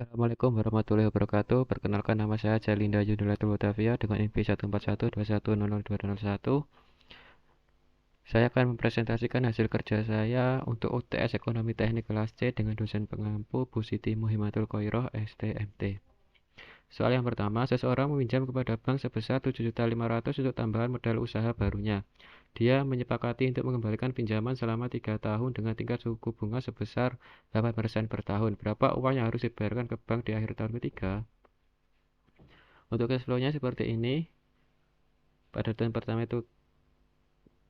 Assalamualaikum warahmatullahi wabarakatuh. Perkenalkan nama saya Jalinda Yunilatul Batavia dengan NIP 14121000201. Saya akan mempresentasikan hasil kerja saya untuk UTS Ekonomi Teknik kelas C dengan dosen pengampu Bu Siti Muhimatul Khoiroh STMT. Soal yang pertama, seseorang meminjam kepada bank sebesar 7.500.000 untuk tambahan modal usaha barunya. Dia menyepakati untuk mengembalikan pinjaman selama 3 tahun dengan tingkat suku bunga sebesar 8% per tahun. Berapa uang yang harus dibayarkan ke bank di akhir tahun ketiga? Untuk cash flow-nya seperti ini. Pada tahun pertama itu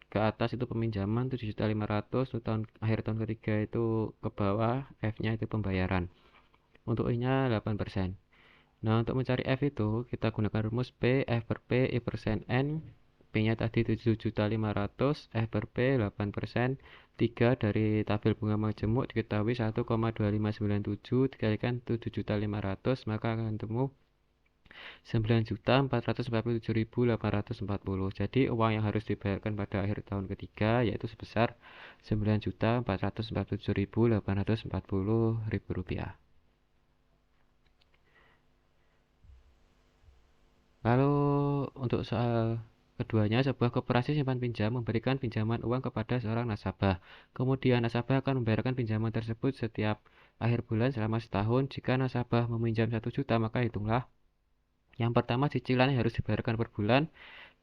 ke atas itu peminjaman 7.500.000, untuk akhir tahun ketiga itu ke bawah, F-nya itu pembayaran. Untuk I-nya 8%. Nah, untuk mencari F itu kita gunakan rumus P, F per P, I persen N. P-nya tadi 7.500.000, F per P 8%, 3 dari tabel bunga majemuk diketahui 1,2597 dikalikan 7.500.000, maka akan ketemu 9.447.840. Jadi uang yang harus dibayarkan pada akhir tahun ketiga yaitu sebesar 9.447.840 rupiah. Lalu untuk soal keduanya, sebuah koperasi simpan pinjam memberikan pinjaman uang kepada seorang nasabah. Kemudian nasabah akan membayarkan pinjaman tersebut setiap akhir bulan selama setahun. Jika nasabah meminjam 1 juta, maka hitunglah. Yang pertama cicilan yang harus dibayarkan per bulan,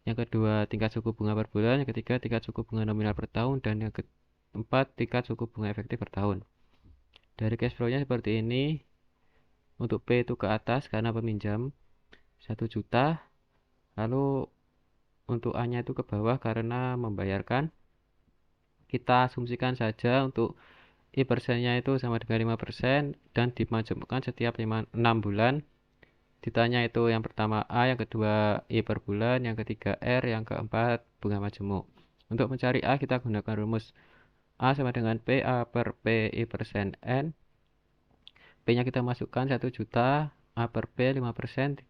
yang kedua tingkat suku bunga per bulan, yang ketiga tingkat suku bunga nominal per tahun, dan yang keempat tingkat suku bunga efektif per tahun. Dari cash flow-nya seperti ini. Untuk P itu ke atas karena peminjam 1 juta, lalu untuk A-nya itu ke bawah karena membayarkan. Kita asumsikan saja untuk I persennya itu sama dengan 5% dan dimajemukkan setiap 6 bulan. Ditanya itu yang pertama A, yang kedua I per bulan, yang ketiga R, yang keempat bunga majemuk. Untuk mencari A kita gunakan rumus A sama dengan P, A per P, I persen N. P-nya kita masukkan 1 juta, A per P 5%,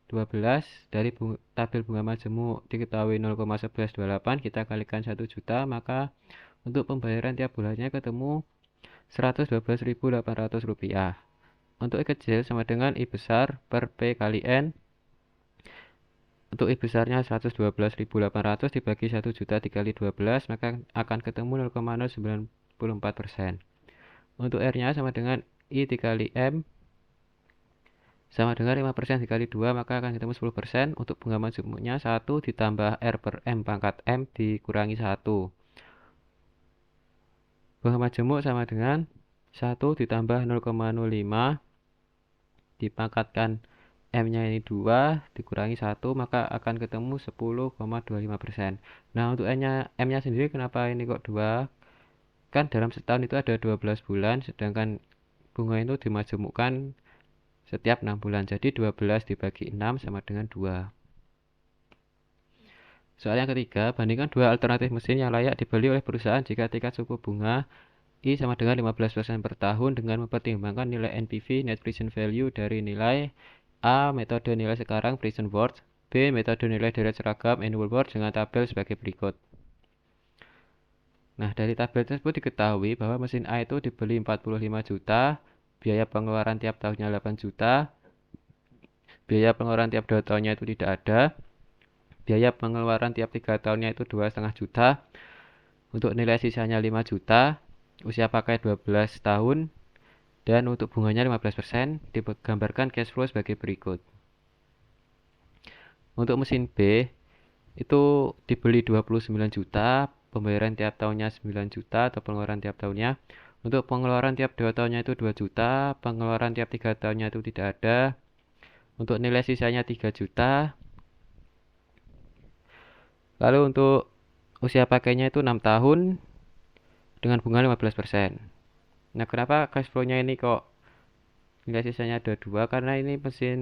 12. Dari tabel bunga majemuk diketahui 0,1128, kita kalikan 1 juta, maka untuk pembayaran tiap bulannya ketemu 112.800 rupiah. Untuk I kecil sama dengan I besar per P kali N. Untuk I besarnya 112.800 dibagi 1 juta dikali 12, maka akan ketemu 0,094%. Untuk R-nya sama dengan I dikali M sama dengan 5% dikali 2, maka akan ketemu 10%. Untuk bunga majemuknya 1 ditambah R per M pangkat M dikurangi 1. Bunga majemuk sama dengan 1 ditambah 0,05 dipangkatkan M-nya ini 2 dikurangi 1, maka akan ketemu 10,25%. Nah, untuk M-nya sendiri kenapa ini kok 2? Kan dalam setahun itu ada 12 bulan, sedangkan bunga itu dimajemukkan setiap 6 bulan. Jadi 12 dibagi 6 sama dengan 2. Soal yang ketiga, bandingkan dua alternatif mesin yang layak dibeli oleh perusahaan jika tingkat suku bunga I sama dengan 15% per tahun dengan mempertimbangkan nilai NPV (Net Present Value) dari nilai A. Metode nilai sekarang Present Worth, B. Metode nilai deret seragam Annual Worth dengan tabel sebagai berikut. Nah, dari tabel tersebut diketahui bahwa mesin A itu dibeli 45 juta, biaya pengeluaran tiap tahunnya 8 juta, biaya pengeluaran tiap 2 tahunnya itu tidak ada, biaya pengeluaran tiap 3 tahunnya itu 2,5 juta, untuk nilai sisanya 5 juta, usia pakai 12 tahun, dan untuk bunganya 15%. Digambarkan cash flow sebagai berikut. Untuk mesin B itu dibeli 29 juta, pembayaran tiap tahunnya 9 juta atau pengeluaran tiap tahunnya. Untuk pengeluaran tiap 2 tahunnya itu 2 juta, pengeluaran tiap 3 tahunnya itu tidak ada. Untuk nilai sisanya 3 juta. Lalu untuk usia pakainya itu 6 tahun dengan bunga 15%. Nah, kenapa cash flow-nya ini kok nilai sisanya ada 2? Karena ini mesin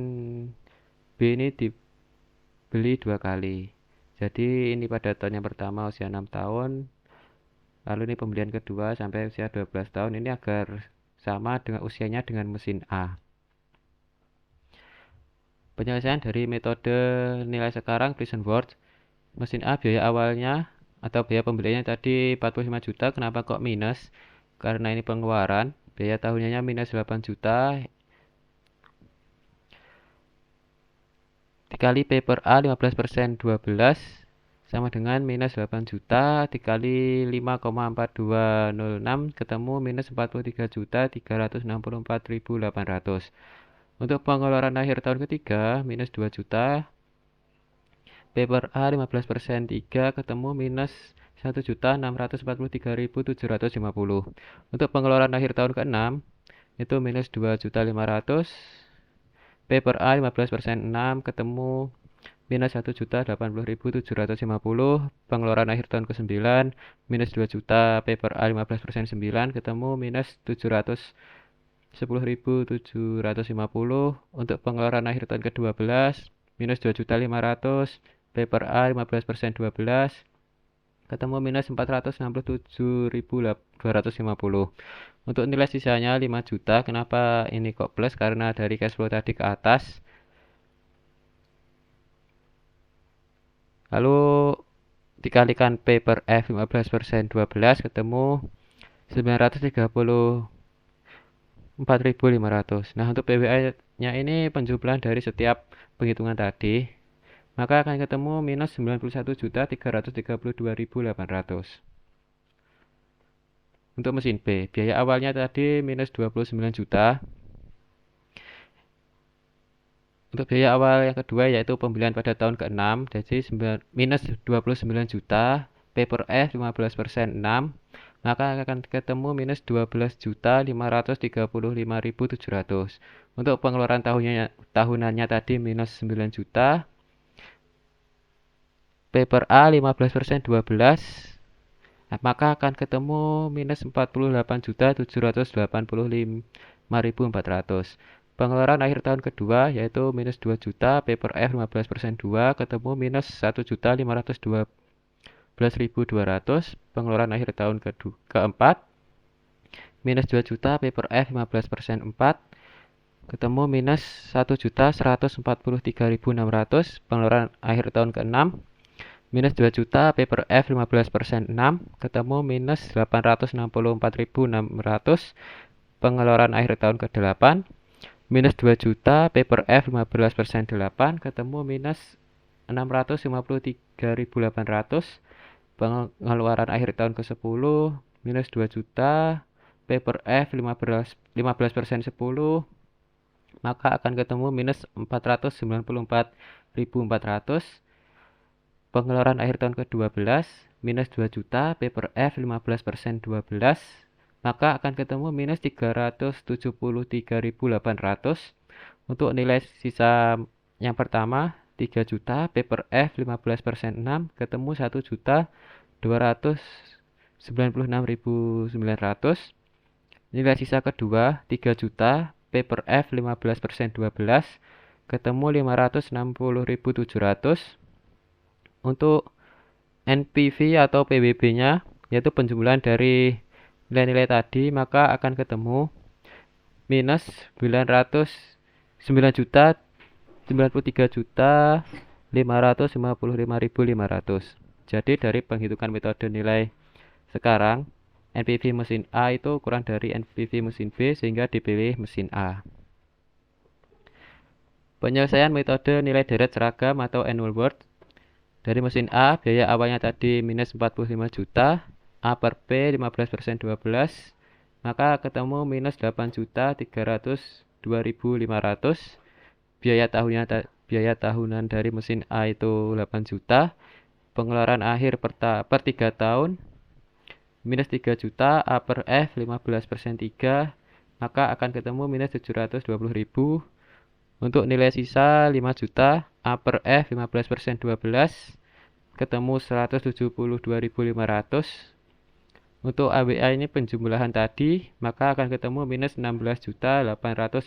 B ini dibeli 2 kali. Jadi ini pada tahun yang pertama usia 6 tahun, lalu ini pembelian kedua sampai usia 12 tahun, ini agar sama dengan usianya dengan mesin A. Penyelesaian dari metode nilai sekarang Present Worth. Mesin A biaya awalnya atau biaya pembeliannya tadi 45 juta, kenapa kok minus? Karena ini pengeluaran, biaya tahunnya minus 8 juta, dikali P per A 15% 12 sama dengan minus 8 juta dikali 5,4206 ketemu minus 43.364.800. Untuk pengeluaran akhir tahun ketiga minus 2 juta, P per A 15% 3 ketemu minus 1.643.750. Untuk pengeluaran akhir tahun ke-6 itu minus 2.500.000. P per A 15% 6 ketemu minus 1.080.750. Pengeluaran akhir tahun ke-9 minus 2 juta. P per A 15% 9 ketemu minus 710.750. Untuk pengeluaran akhir tahun ke-12 minus 2.500.000. P per A 15% 12 ketemu minus 467.250. Untuk nilai sisanya 5 juta. Kenapa ini kok plus? Karena dari cash flow tadi ke atas. Lalu dikalikan P per F 15% 12 ketemu 934.500. Nah, untuk PWA-nya ini penjumlahan dari setiap penghitungan tadi. Maka akan ketemu minus 91.332.800. Untuk mesin B, biaya awalnya tadi minus 29 juta. Untuk biaya awal yang kedua yaitu pembelian pada tahun ke-6, jadi minus 29 juta. P per F 15% 6, maka akan ketemu minus 12.535.700. Untuk pengeluaran tahunannya tadi minus 9 juta. P per A 15% 12, maka akan ketemu minus 48.785.400. Pengeluaran akhir tahun kedua yaitu minus 2 juta. P per F 15% 2 ketemu minus 1.512.200. Pengeluaran akhir tahun keempat minus 2 juta. P per F 15% 4 ketemu minus 1.143.600. Pengeluaran akhir tahun ke-6 minus 2 juta. P per F 15% 6 ketemu minus 864.600. Pengeluaran akhir tahun ke-8 minus 2 juta. P per F 15% 8 ketemu minus 653.800. Pengeluaran akhir tahun ke-10 minus 2 juta. P per F 15% 10, maka akan ketemu minus 494.400. Pengeluaran akhir tahun ke-12 minus 2 juta. P per F 15% 12, maka akan ketemu minus 373.800. Untuk nilai sisa yang pertama 3 juta. P per F 15% 6 ketemu 1.296.900. Nilai sisa kedua 3 juta. P per F 15% 12 ketemu 560.700. Untuk NPV atau PWB-nya yaitu penjumlahan dari nilai-nilai tadi, maka akan ketemu minus 9 juta 93.555.500. Jadi dari penghitungan metode nilai sekarang, NPV mesin A itu kurang dari NPV mesin B sehingga dipilih mesin A. Penyelesaian metode nilai deret seragam atau annual worth. Dari mesin A, biaya awalnya tadi minus 45 juta. A per P 15% 12, maka ketemu minus 8.302.500. Biaya tahunan dari mesin A itu 8 juta. Pengeluaran akhir per 3 tahun minus 3 juta. A per F 15% 3, maka akan ketemu minus 720.000. Untuk nilai sisa 5 juta. A per F 15% 12 ketemu 172.500. Untuk AWA ini penjumlahan tadi, maka akan ketemu minus 16.850.000.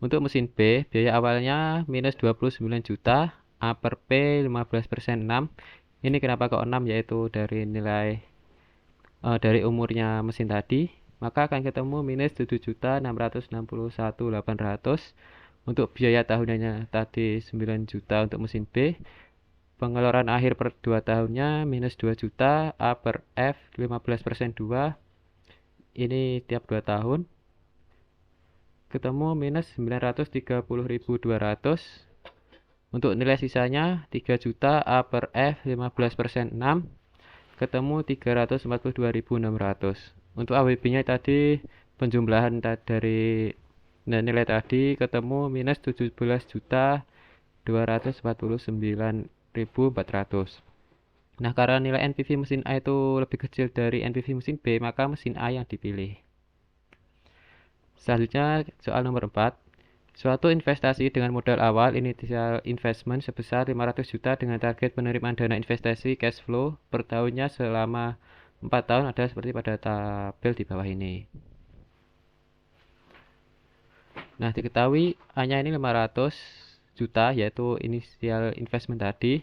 Untuk mesin B, biaya awalnya minus 29 juta. A per P 15% 6. Ini kenapa kok 6, yaitu dari nilai dari umurnya mesin tadi. Maka akan ketemu minus 7.661.800. Untuk biaya tahunannya tadi 9 juta untuk mesin B. Pengeluaran akhir per 2 tahunnya minus 2 juta. A per F 15% 2. Ini tiap 2 tahun. ketemu minus 930.200. Untuk nilai sisanya 3 juta A per F 15% 6, ketemu 342.600. Untuk AWB-nya tadi penjumlahan dari nilai tadi ketemu minus 17.249.400. Nah, karena nilai NPV mesin A itu lebih kecil dari NPV mesin B, maka mesin A yang dipilih. Selanjutnya, soal nomor 4. Suatu investasi dengan modal awal initial investment sebesar 500 juta dengan target penerimaan dana investasi cash flow per tahunnya selama 4 tahun adalah seperti pada tabel di bawah ini. Nah, diketahui A-nya ini 500 juta yaitu initial investment tadi.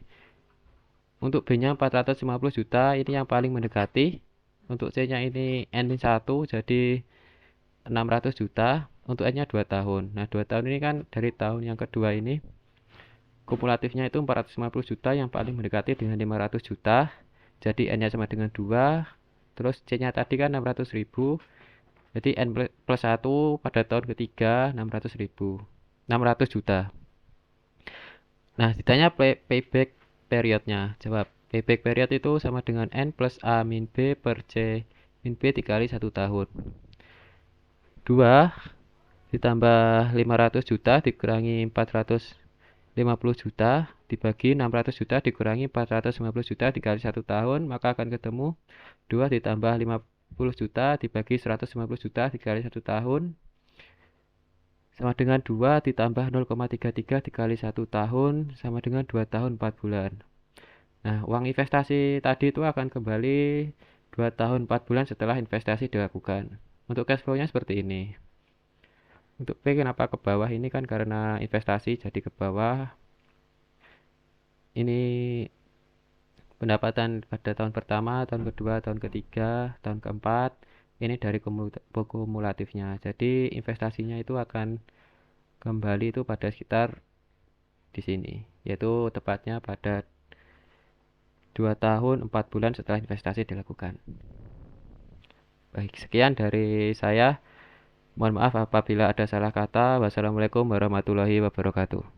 Untuk B-nya 450 juta, ini yang paling mendekati. Untuk C-nya ini N1 jadi 600 juta. Untuk N-nya 2 tahun. Nah, 2 tahun ini kan dari tahun yang kedua ini kumulatifnya itu 450 juta yang paling mendekati dengan 500 juta. Jadi N-nya sama dengan 2. Terus C-nya tadi kan 600.000. Jadi N plus 1 pada tahun ketiga 600 juta. Nah, ditanya payback periodnya. Jawab, payback period itu sama dengan N plus A min B per C min B dikali 1 tahun. 2 ditambah 500 juta dikurangi 450 juta dibagi 600 juta dikurangi 450 juta dikali 1 tahun, maka akan ketemu 2 ditambah 50 juta dibagi 150 juta dikali 1 tahun sama dengan 2 ditambah 0,33 dikali 1 tahun sama dengan 2 tahun 4 bulan. Nah, uang investasi tadi itu akan kembali 2 tahun 4 bulan setelah investasi dilakukan. Untuk cash flow-nya seperti ini. Untuk P kenapa ke bawah ini kan karena investasi jadi ke bawah. Ini pendapatan pada tahun pertama, tahun kedua, tahun ketiga, tahun keempat. Ini dari kumulatifnya. Jadi investasinya itu akan kembali itu pada sekitar di sini, yaitu tepatnya pada 2 tahun 4 bulan setelah investasi dilakukan. Baik, sekian dari saya. Mohon maaf apabila ada salah kata. Wassalamualaikum warahmatullahi wabarakatuh.